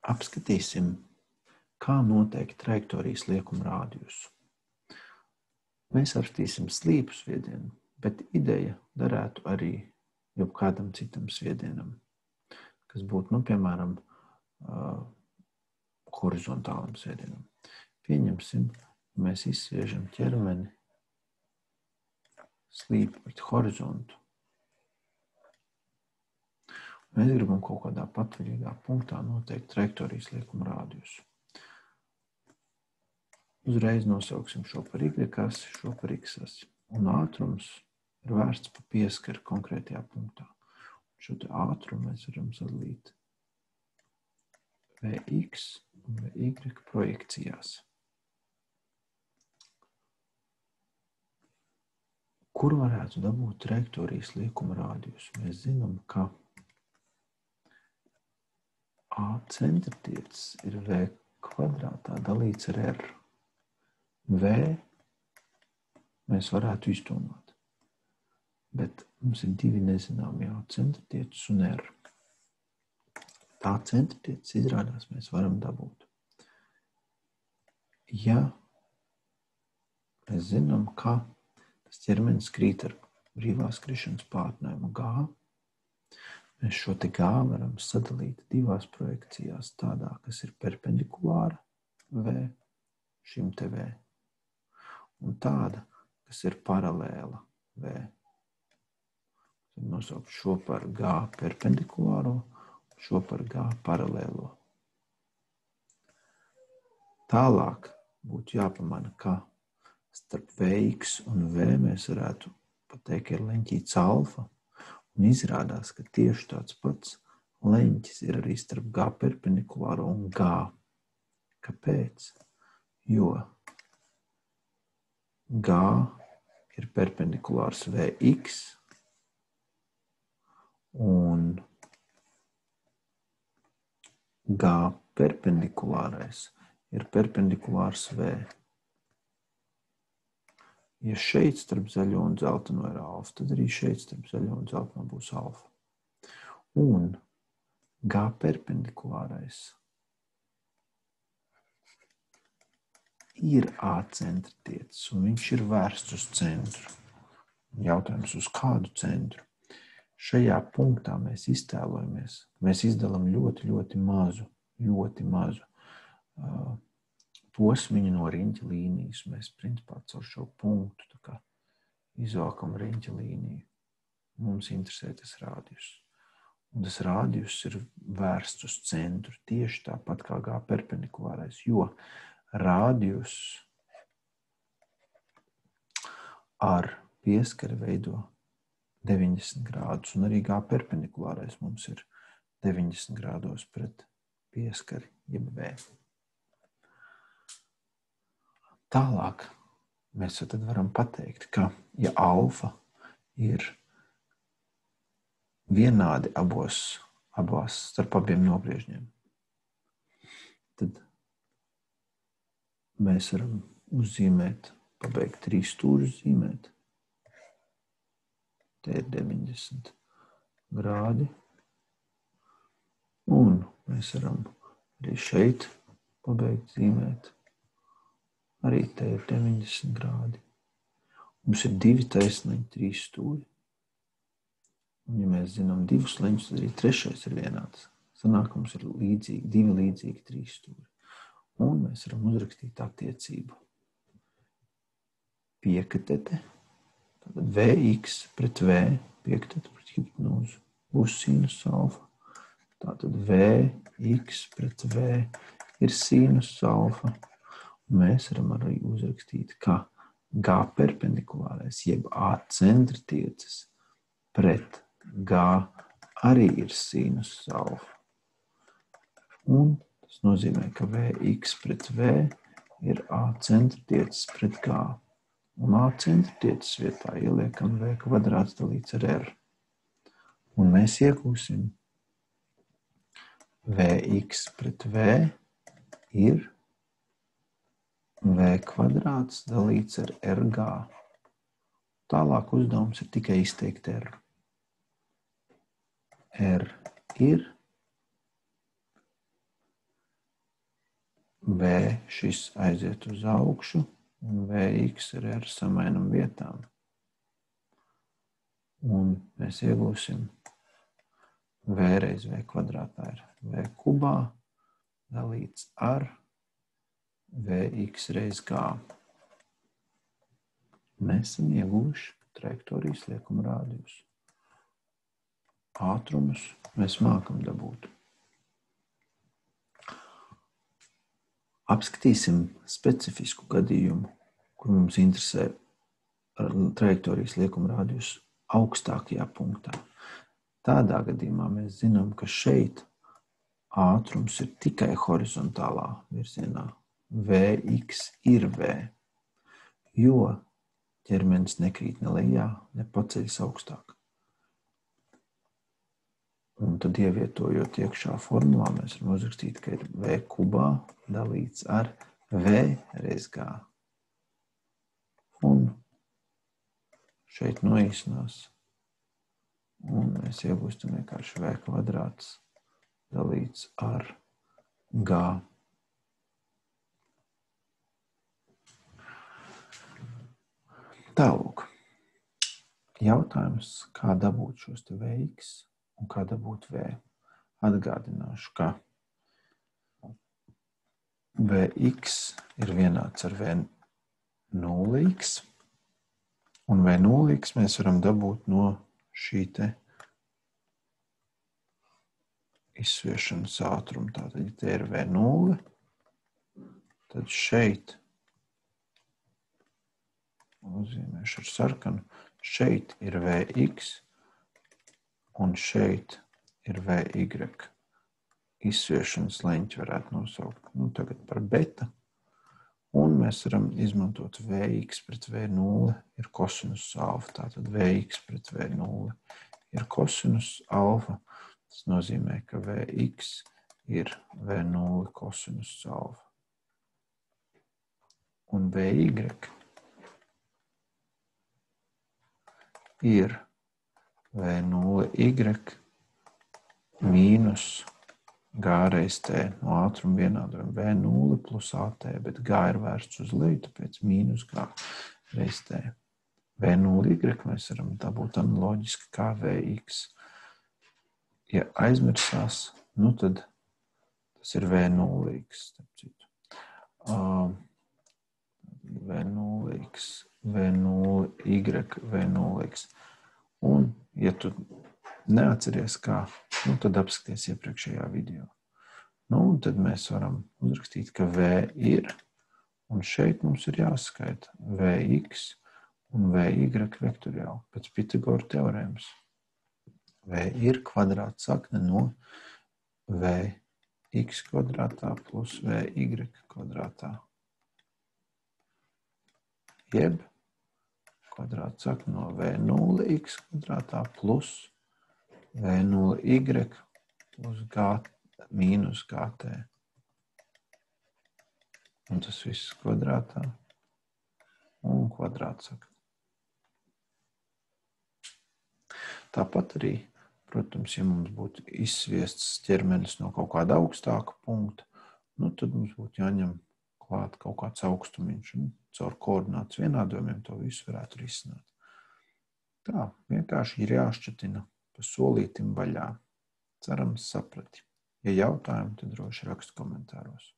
apskatīsim, kā noteikt trajektorijas liekuma rādījusu. Mēs apskatīsim slīpu sviedienu, bet ideja derētu arī jebkādam citam sviedienam, kas būtu, piemēram, horizontālam sviedienam. Pieņemsim, mēs izsviežam ķermeni slīpu pret horizontu. Mēs gribam kaut kādā patvaļīgā punktā noteikt trajektorijas liekuma rādījusu. Uzreiz nosauksim šo par Y-asi, šo par X-asi. Un ātrums ir vērsts pa pieskari konkrētajā punktā. Šo te ātrumu mēs varam sadalīt Vx un Vy projekcijās. Kur varētu dabūt trajektorijas liekuma rādījusu? Mēs zinām, ka A centrtiecis ir V kvadrātā dalīts ar R. V mēs varētu izdomāt, bet mums ir divi nezināmie A centrtiecis un R. Tā centrtiecis izrādās mēs varam dabūt. Ja mēs zinām, ka tas ķermenis krīt ar brīvās krišanas pātrinājumu G, mēs šo te G varam sadalīt divās projekcijās, tādā, kas ir perpendikulāra V, šim te V, un tāda, kas ir paralēla V. Tad nosaukt šo par G perpendikulāro, šo par G paralēlo. Tālāk būtu jāpamana, ka starp Vx un V mēs varētu pateikt, ka ir leņķīts alfa, un izrādās, ka tieši tāds pats leņķis ir arī starp G perpendikulāro un G. Kāpēc? Jo G ir perpendikulārs Vx un G perpendikulārais ir perpendikulārs V. Ja šeit starp zaļo un dzelteno ir alfa, tad arī šeit starp zaļo un dzelteno būs alfa. Un G perpendikulārais ir A centrtiecis, un viņš ir vērsts uz centru. Jautājums, uz kādu centru? Šajā punktā mēs iztēlojamies, mēs izdalām ļoti mazu posmiņu no riņķa līnijas. Mēs, principā, caur šo punktu tā kā izvalkam riņķa līniju. Mums interesē tas rādījus. Un tas rādījus ir vērsts uz centru, tieši tāpat kā G perpendikulārais, jo rādījus ar pieskari veido 90 grādus, un arī G perpendikulārais mums ir 90 grādos pret pieskari, jeb V. Tālāk mēs tad varam pateikt, ka ja alfa ir vienādi abās starp abiem nogriežņiem, tad mēs varam uzzīmēt, pabeigt 3 stūrus zīmēt. Te ir 90 grādi. Un mēs varam arī šeit pabeigt zīmēt. Arī te ir 90 grādi. Mums ir 2 taisnleņi, 3 stūri. Un ja mēs zinām 2 leņus, tad arī 3. ir vienāds. Sanāk, mums ir 2 līdzīgi 3 stūri. Un mēs varam uzrakstīt attiecību. Piekatete, tātad Vx pret V, piekatete pret hipotnūzu, būs sinus alfa. Tātad Vx pret V ir sinus alfa. Mēs varam arī uzrakstīt, ka G perpendikulārais, jeb A centrtiecis pret G arī ir sinus alfa. Un tas nozīmē, ka Vx pret V ir A centrtiecis pret G. Un A centrtiecis vietā ieliekam V kvadrāts dalīts ar R. Un mēs iegūsim Vx pret V ir V kvadrāts dalīts ar RG. Tālāk uzdevums ir tikai izteikt R. R ir V šis aiziet uz augšu, un Vx ir ar samainumu vietām. Un mēs iegūsim V reiz V kvadrātā ir V kubā dalīts ar Vx reiz G. Mēs esam ieguvuši trajektorijas liekuma rādījus. Ātrumus mēs mākam dabūt. Apskatīsim specifisku gadījumu, kur mums interesē trajektorijas liekuma rādījus augstākajā punktā. Tādā gadījumā mēs zinām, ka šeit ātrums ir tikai horizontālā virzienā. Vx ir V, jo ķermenis nekrīt ne lejā, ne paceļas augstāk. Un tad ievietojot iekšā formulā, mēs varam uzrakstīt, ka ir V kubā dalīts ar V reiz G. Un šeit noīsinās. Un mēs iegūstam vienkārši V kvadrāts dalīts ar G. Tālūk. Jautājums, kā dabūt šos te Vx un kā dabūt V. Atgādināšu, ka Vx ir vienāds ar V0x, un V0x mēs varam dabūt no šī te izsviešanas ātruma. Tātad, ja te ir V0, tad šeit uzzīmēšu ar sarkanu, šeit ir Vx, un šeit ir Vy. Izsviešanas leņķi varētu nosaukt tagad par beta. Un mēs varam izmantot Vx pret V0 ir kosinus alfa. Tātad Vx pret V0 ir kosinus alfa. Tas nozīmē, ka Vx ir V0 kosinus alfa. Un Vy ir V0y mīnus G reiz T no ātruma vienādojuma V0 plus AT, bet G ir vērsts uz leju, tāpēc mīnus G reiz T. V0y mēs varam dabūt analoģiski kā Vx. Ja aizmirsās, tad tas ir V0x. V0x, V0y, V0x. Un, ja tu neatceries kā, tad apskaties iepriekšējā video. Un tad mēs varam uzrakstīt, ka V ir, un šeit mums ir jāskaita Vx un Vy vektoriāli pēc Pitagora teorēmas. V ir kvadrāta sakne no Vx kvadrātā plus Vy kvadrātā. Jeb kvadrāta sakne no V0x kvadrātā plus V0y plus G mīnus GT. Un tas viss kvadrātā un kvadrāta sakne. Tāpat arī, protams, ja mums būtu izsviests ķermenis no kaut kāda augstāka punkta, tad mums būtu jāņem klāt kaut kāds augstumiņš, un caur koordinātas vienādojumiem to visu varētu risināt. Tā, vienkārši ir jāšķetina pa solītim vaļā. Cerams, saprati. Ja jautājumi, tad droši rakstu komentāros.